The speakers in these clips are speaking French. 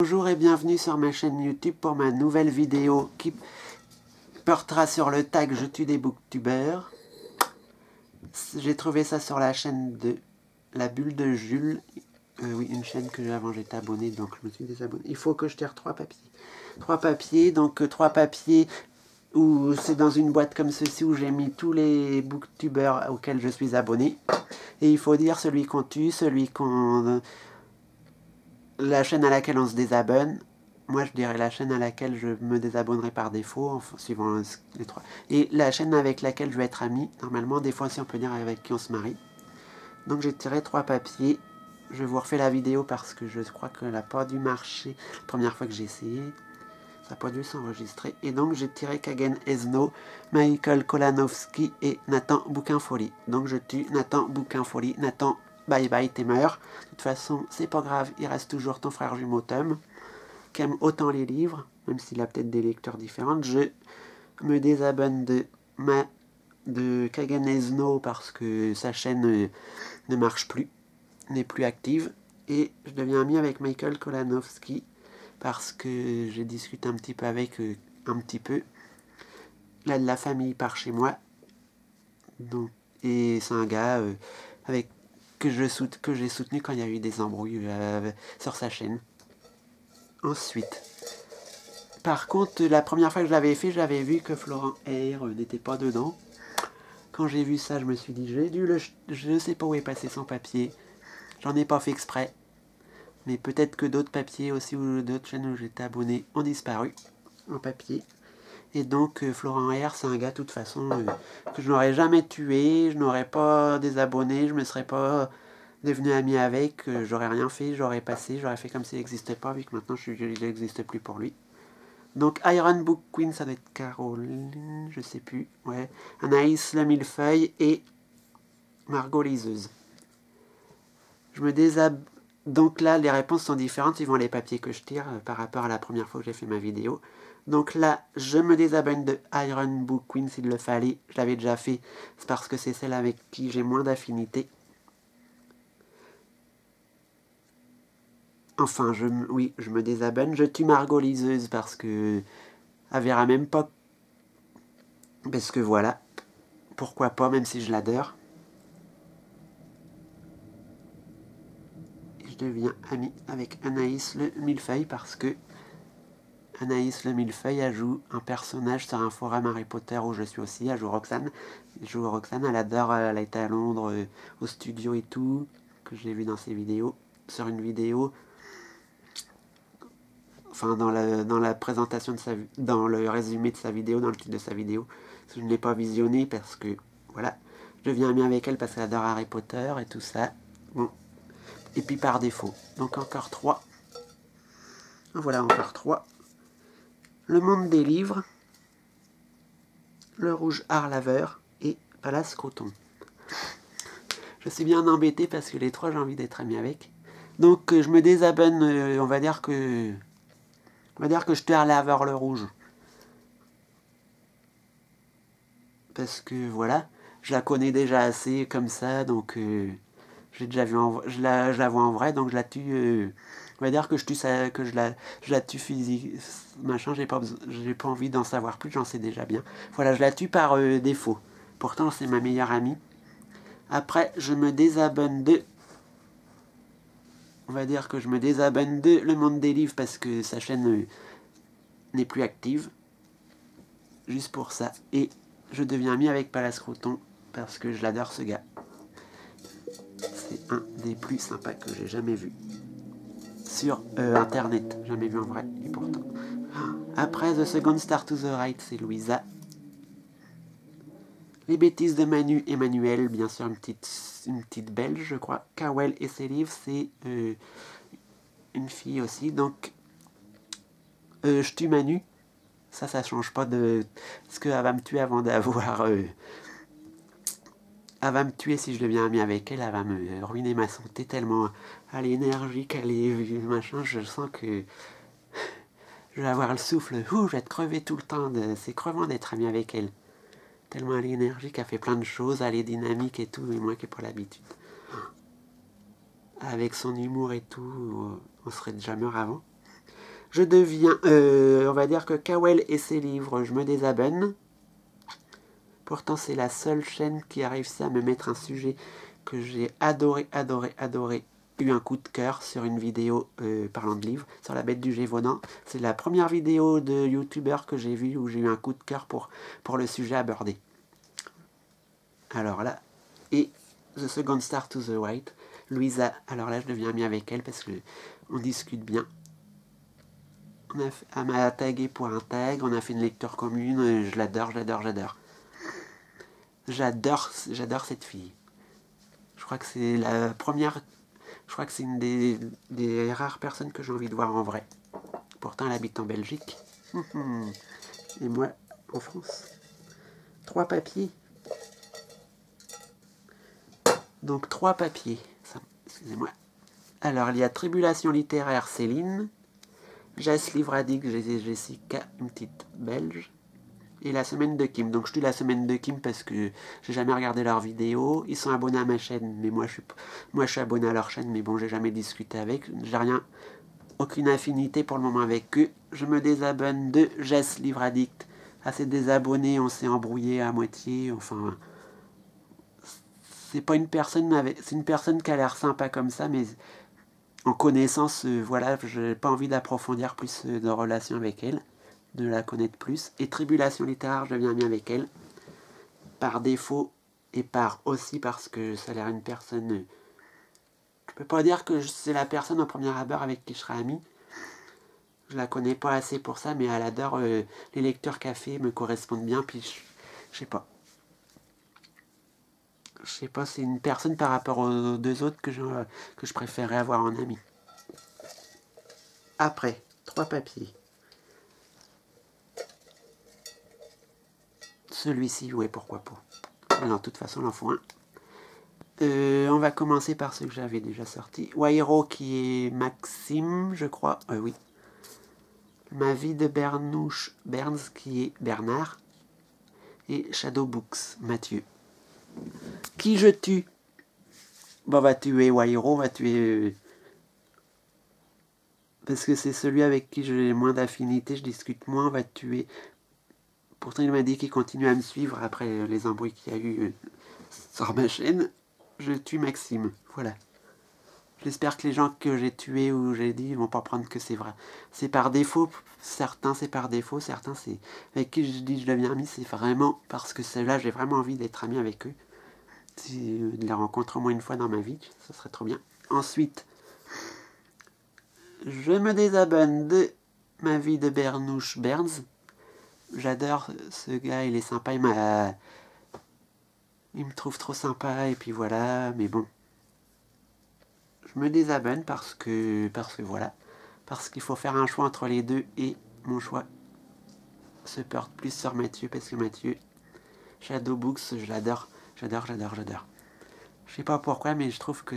Bonjour et bienvenue sur ma chaîne YouTube pour ma nouvelle vidéo qui portera sur le tag Je tue des booktubers. J'ai trouvé ça sur la chaîne de La Bulle de Jules. Oui, une chaîne que avant j'étais abonné, donc je me suis désabonné. Il faut que je tire 3 papiers. 3 papiers, donc 3 papiers où c'est dans une boîte comme ceci où j'ai mis tous les booktubers auxquels je suis abonné. Et il faut dire celui qu'on tue, celui qu'on... la chaîne à laquelle on se désabonne. Moi, je dirais la chaîne à laquelle je me désabonnerai par défaut, en suivant les 3. Et la chaîne avec laquelle je vais être ami, normalement, des fois aussi on peut dire avec qui on se marie. Donc j'ai tiré 3 papiers. Je vous refais la vidéo parce que je crois qu'elle n'a pas dû marcher la première fois que j'ai essayé. Ça n'a pas dû s'enregistrer. Et donc j'ai tiré Kagen Esno, Michael Kolanowski et Nathan Bouquinfolie. Donc je tue Nathan Bouquinfolie. Nathan, bye bye, t'es mort. De toute façon, c'est pas grave, il reste toujours ton frère jumeau Tom, qui aime autant les livres, même s'il a peut-être des lecteurs différentes. Je me désabonne de Kagen Esno parce que sa chaîne ne marche plus, n'est plus active. Et je deviens ami avec Michael Kolanowski parce que je discute un petit peu avec un petit peu. Là, de la famille par chez moi. Donc, et c'est un gars avec que j'ai soutenu quand il y a eu des embrouilles sur sa chaîne. Ensuite, par contre, la première fois que je l'avais fait, j'avais vu que Florent Eyre n'était pas dedans. Quand j'ai vu ça, je me suis dit, je ne sais pas où est passé son papier. J'en ai pas fait exprès. Mais peut-être que d'autres papiers aussi, ou d'autres chaînes où j'étais abonné, ont disparu en papier. Et donc, Florent Eyre, c'est un gars, de toute façon, que je n'aurais jamais tué, je n'aurais pas désabonné, je ne me serais pas devenu ami avec, j'aurais rien fait, j'aurais fait comme s'il n'existait pas, vu que maintenant, il n'existe plus pour lui. Donc, Iron Book Queen, ça doit être Caroline, je sais plus, ouais. Anaïs le Millefeuille et Margot Liseuse. Je me désabonne. Donc là, les réponses sont différentes suivant les papiers que je tire par rapport à la première fois que j'ai fait ma vidéo. Donc là, je me désabonne de Iron Book Queen s'il le fallait. Je l'avais déjà fait, c'est parce que c'est celle avec qui j'ai moins d'affinité. Enfin, oui, je me désabonne. Je tue Margot Liseuse parce que... elle verra même pas... Parce que voilà, pourquoi pas, même si je l'adore. Et je deviens ami avec Anaïs le Millefeuille parce que... Anaïs le Millefeuille, elle joue un personnage sur un forum Harry Potter où je suis aussi. Elle joue Roxane. Elle adore, elle a été à Londres au studio et tout, que j'ai vu dans ses vidéos. Sur une vidéo, enfin dans la présentation de dans le résumé de sa vidéo, dans le titre de sa vidéo. Je ne l'ai pas visionné parce que, voilà, je deviens ami avec elle parce qu'elle adore Harry Potter et tout ça. Bon, et puis par défaut. Donc encore 3. Voilà, encore 3. Le monde des livres, Le Rouge Art Laveur et Palace Croton. Je suis bien embêté parce que les 3 j'ai envie d'être ami avec. Donc je me désabonne, on va dire que je tue Art Laveur le Rouge. Parce que voilà, je la connais déjà assez comme ça, donc j'ai déjà vu je la vois en vrai, donc je la tue. On va dire que je la tue physique, machin, j'ai pas envie d'en savoir plus, j'en sais déjà bien. Voilà, je la tue par défaut. Pourtant, c'est ma meilleure amie. Après, je me désabonne de... On va dire que je me désabonne de Le Monde des Livres parce que sa chaîne n'est plus active. Juste pour ça. Et je deviens ami avec Palace Croton parce que je l'adore, ce gars. C'est un des plus sympas que j'ai jamais vu. Sur internet, jamais vu en vrai, et pourtant. Après, The Second Star to the Right, c'est Louisa. Les bêtises de Manu et Manuel, bien sûr, une petite belge, je crois. Cowell et ses livres, c'est une fille aussi. Donc, je tue Manu. Ça change pas de... Parce qu'elle va me tuer avant d'avoir... elle va me tuer si je deviens ami avec elle. Elle va me ruiner ma santé tellement elle est énergique, elle est machin. Je sens que... je vais avoir le souffle. Je vais être crevé tout le temps. C'est crevant d'être ami avec elle. Tellement elle est énergique, elle fait plein de choses, elle est dynamique et tout, et moi qui n'ai pas l'habitude. Avec son humour et tout, on serait déjà mort avant. Je deviens, on va dire que Kawel et ses livres, je me désabonne. Pourtant, c'est la seule chaîne qui a réussi à me mettre un sujet que j'ai adoré, adoré, adoré. Eu un coup de cœur sur une vidéo parlant de livres, sur la bête du Gévaudan. C'est la première vidéo de youtubeur que j'ai vue où j'ai eu un coup de cœur pour le sujet abordé. Alors là, et The Second Star to the White, Louisa, alors là je deviens ami avec elle parce qu'on discute bien. Elle m'a tagué pour un tag, on a fait une lecture commune, je l'adore, j'adore, j'adore. J'adore cette fille. Je crois que c'est la première, je crois que c'est une des rares personnes que j'ai envie de voir en vrai. Pourtant elle habite en Belgique. Et moi, en France. 3 papiers. Donc 3 papiers. Excusez-moi. Alors il y a Tribulation littéraire Céline. Jess Livradig, Jessica, une petite belge. Et la semaine de Kim. Donc je dis la semaine de Kim parce que j'ai jamais regardé leurs vidéos. Ils sont abonnés à ma chaîne, mais moi je suis abonné à leur chaîne, mais bon, j'ai jamais discuté avec. J'ai rien, aucune affinité pour le moment avec eux. Je me désabonne de Jess Livre Addict. À ses désabonnés, on s'est embrouillé à moitié. Enfin, c'est pas une personne c'est une personne qui a l'air sympa comme ça, mais en connaissance, voilà, j'ai pas envie d'approfondir plus de relations avec elle, de la connaître plus. Et Tribulation littéraire, je deviens ami avec elle, par défaut et par aussi parce que ça a l'air une personne. Je peux pas dire que c'est la personne au premier abord avec qui je serai ami. Je la connais pas assez pour ça, mais elle adore les lecteurs café, me correspondent bien, puis je sais pas. Je sais pas, c'est une personne par rapport aux deux autres que je préférerais avoir en ami. Après, 3 papiers. Celui-ci, ouais, pourquoi pas. Alors, de toute façon, il en faut un. On va commencer par ceux que j'avais déjà sortis. Wairo qui est Maxime, je crois. Oui. Ma vie de Bernouche Berns qui est Bernard. Et Shadow Books, Mathieu. Qui je tue? Bon, va tuer Wairo, va tuer... parce que c'est celui avec qui j'ai moins d'affinité, je discute moins, va tuer... Pourtant, il m'a dit qu'il continue à me suivre après les embrouilles qu'il y a eu sur ma chaîne. Je tue Maxime, voilà. J'espère que les gens que j'ai tués ou j'ai dit vont pas prendre que c'est vrai. C'est par défaut, certains c'est par défaut, certains c'est... Avec qui je dis je deviens ami, c'est vraiment parce que ceux-là, j'ai vraiment envie d'être ami avec eux. De les rencontrer au moins une fois dans ma vie, ça serait trop bien. Ensuite, je me désabonne de Ma vie de Bernouche Berns. J'adore ce gars, il est sympa, il me trouve trop sympa, et puis voilà, mais bon. Je me désabonne parce que voilà. Parce qu'il faut faire un choix entre les deux, et mon choix se porte plus sur Mathieu, parce que Mathieu, Shadow Books, je l'adore, j'adore, j'adore, j'adore. Je sais pas pourquoi, mais je trouve que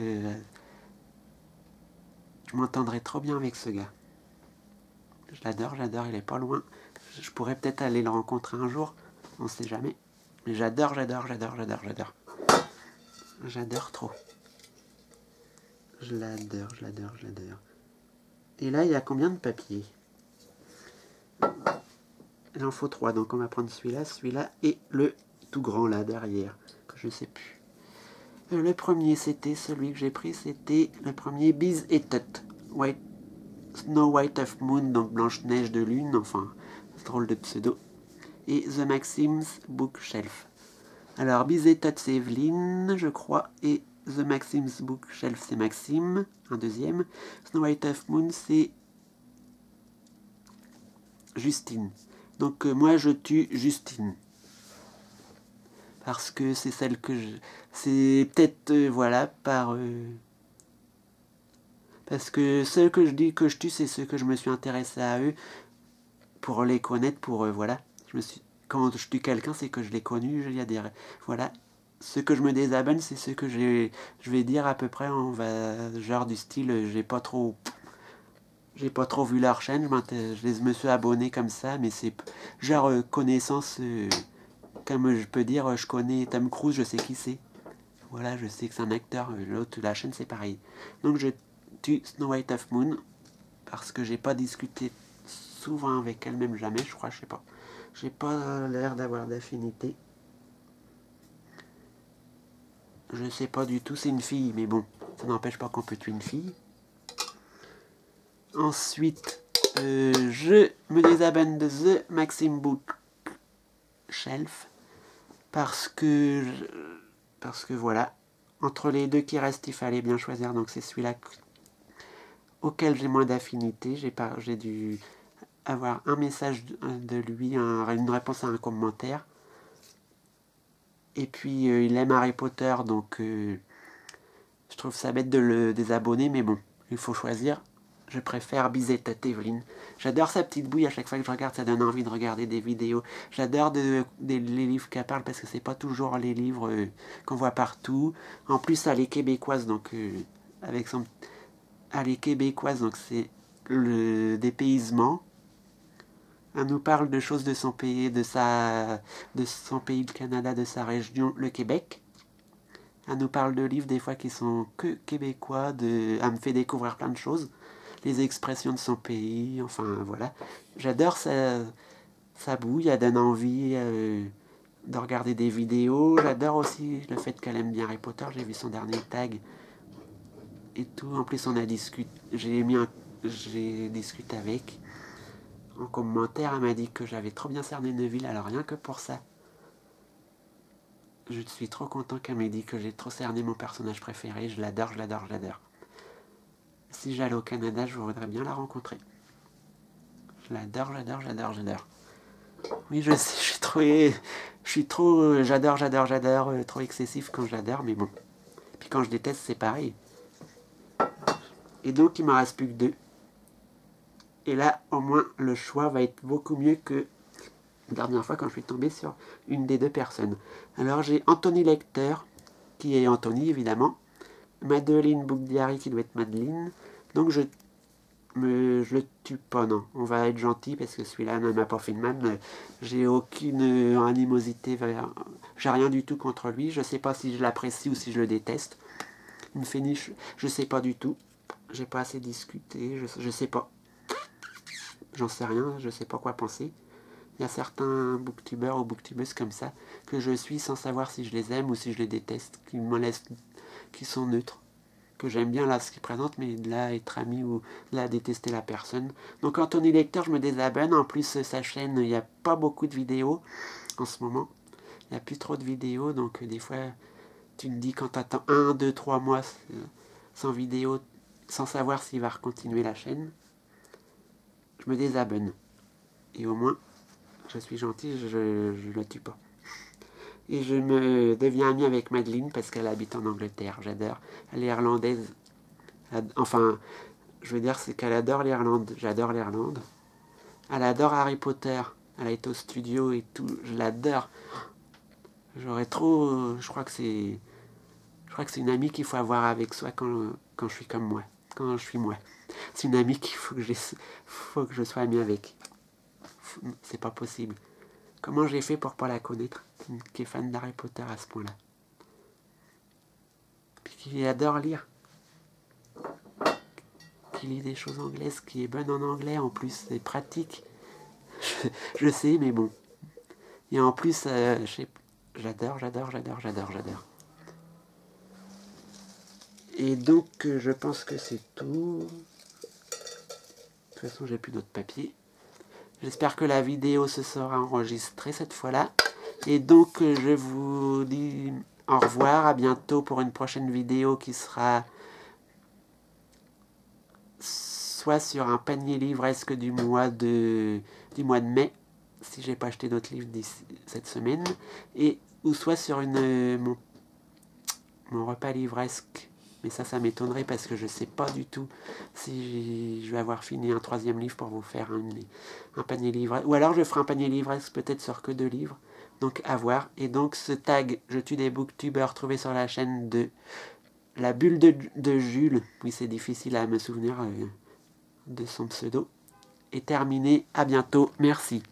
je m'entendrais trop bien avec ce gars. Je l'adore, j'adore, il est pas loin. Je pourrais peut-être aller le rencontrer un jour, on sait jamais. Mais j'adore, j'adore, j'adore, j'adore, j'adore. J'adore trop. Je l'adore, je l'adore, je l'adore. Et là, il y a combien de papiers? Il en faut 3, donc on va prendre celui-là et le tout grand là derrière, que je sais plus. Le premier, c'était celui que j'ai pris, c'était le premier Biz et Tut. Snow White of Moon, donc Blanche-Neige de Lune, enfin, drôle de pseudo. Et The Maxim's Bookshelf. Alors, Biz et Tut, c'est Evelyne, je crois, et The Maxim's Bookshelf, c'est Maxime, un deuxième. Snow White of Moon, c'est Justine. Donc, moi, je tue Justine. Parce que c'est celle que je... C'est peut-être, voilà, par... Parce que ceux que je dis que je tue, c'est ceux que je me suis intéressé à eux pour les connaître, pour... voilà. Quand je tue quelqu'un, c'est que je l'ai connu, il y a des... Voilà. Ceux que je me désabonne, c'est ceux que je vais dire à peu près, on va... Genre du style, j'ai pas trop vu leur chaîne, je me suis abonné comme ça, mais c'est genre connaissance... comme je peux dire, je connais Tom Cruise, je sais qui c'est. Voilà, je sais que c'est un acteur. L'autre, la chaîne, c'est pareil. Donc je tue Snow White of Moon, parce que j'ai pas discuté souvent avec elle, même jamais, je crois, je sais pas. J'ai pas l'air d'avoir d'affinité. Je sais pas du tout, c'est une fille, mais bon, ça n'empêche pas qu'on peut tuer une fille. Ensuite, je me désabonne de The Maxim Bookshelf parce que voilà, entre les deux qui restent, il fallait bien choisir, donc c'est celui-là auquel j'ai moins d'affinité. J'ai dû avoir un message de lui, une réponse à un commentaire. Et puis il aime Harry Potter, donc je trouve ça bête de le désabonner, mais bon, il faut choisir. Je préfère Bizetta Evelyn. J'adore sa petite bouille, à chaque fois que je regarde, ça donne envie de regarder des vidéos. J'adore les livres qu'elle parle, parce que c'est pas toujours les livres qu'on voit partout. En plus, elle est québécoise, donc elle est québécoise, donc c'est le dépaysement. Elle nous parle de choses de son pays, de son pays, le Canada, de sa région, le Québec. Elle nous parle de livres des fois qui sont que québécois. Elle me fait découvrir plein de choses. Les expressions de son pays, enfin voilà. J'adore sa bouille, elle donne envie de regarder des vidéos. J'adore aussi le fait qu'elle aime bien Harry Potter. J'ai vu son dernier tag et tout. En plus, on a discuté. J'ai discuté avec. En commentaire, elle m'a dit que j'avais trop bien cerné Neville, alors rien que pour ça. Je suis trop content qu'elle m'ait dit que j'ai trop cerné mon personnage préféré. Je l'adore, je l'adore, je l'adore. Si j'allais au Canada, je voudrais bien la rencontrer. Je l'adore, j'adore, j'adore, j'adore. Oui, je sais, j'adore, trop excessif quand j'adore, mais bon. Puis quand je déteste, c'est pareil. Et donc, il m'en reste plus que 2. Et là, au moins, le choix va être beaucoup mieux que la dernière fois quand je suis tombé sur une des 2 personnes. Alors, j'ai Anthony Lecter, qui est Anthony, évidemment. Madeleine Book Diary, qui doit être Madeleine. Donc, je le tue pas, non. On va être gentil, parce que celui-là ne m'a pas fait de mal. J'ai aucune animosité j'ai rien du tout contre lui. Je sais pas si je l'apprécie ou si je le déteste. Une féniche, je sais pas du tout. J'ai pas assez discuté, je sais pas. J'en sais rien, je sais pas quoi penser. Il y a certains booktubeurs ou booktubeuses comme ça que je suis sans savoir si je les aime ou si je les déteste, qui sont neutres, que j'aime bien là ce qu'ils présentent, mais de là être ami ou de là détester la personne. Donc Anthony Lecter, je me désabonne. En plus, sa chaîne, il n'y a pas beaucoup de vidéos en ce moment. Il n'y a plus trop de vidéos, donc des fois, tu te dis quand tu attends 1, 2, 3 mois sans vidéo, sans savoir s'il va continuer la chaîne, je me désabonne. Et au moins, je suis gentil, je le tue pas. Et je me deviens ami avec Madeleine parce qu'elle habite en Angleterre. J'adore. Elle est irlandaise. Enfin, je veux dire, c'est qu'elle adore l'Irlande. J'adore l'Irlande. Elle adore Harry Potter. Elle a été au studio et tout. Je l'adore. J'aurais trop... Je crois que c'est une amie qu'il faut avoir avec soi quand je suis comme moi. Quand je suis moi. C'est une amie qu'il faut que je sois ami avec. C'est pas possible. Comment j'ai fait pour pas la connaître, qui est fan d'Harry Potter à ce point-là. Puis qui adore lire. Qui lit des choses anglaises, qui est bonne en anglais en plus, c'est pratique. Je sais, mais bon. Et en plus, j'adore. Et donc, je pense que c'est tout. De toute façon, j'ai plus d'autres papiers. J'espère que la vidéo se sera enregistrée cette fois-là. Et donc, je vous dis au revoir, à bientôt pour une prochaine vidéo qui sera soit sur un panier livresque du mois de mai, si j'ai pas acheté d'autres livres cette semaine, ou soit sur mon repas livresque. Mais ça m'étonnerait parce que je sais pas du tout si je vais avoir fini un 3e livre pour vous faire un panier livresque. Ou alors je ferai un panier livresque peut-être sur que 2 livres. Donc à voir. Et donc ce tag, je tue des booktubers, trouvé sur la chaîne de la bulle de Jules. Oui, c'est difficile à me souvenir de son pseudo. Est terminé. À bientôt. Merci.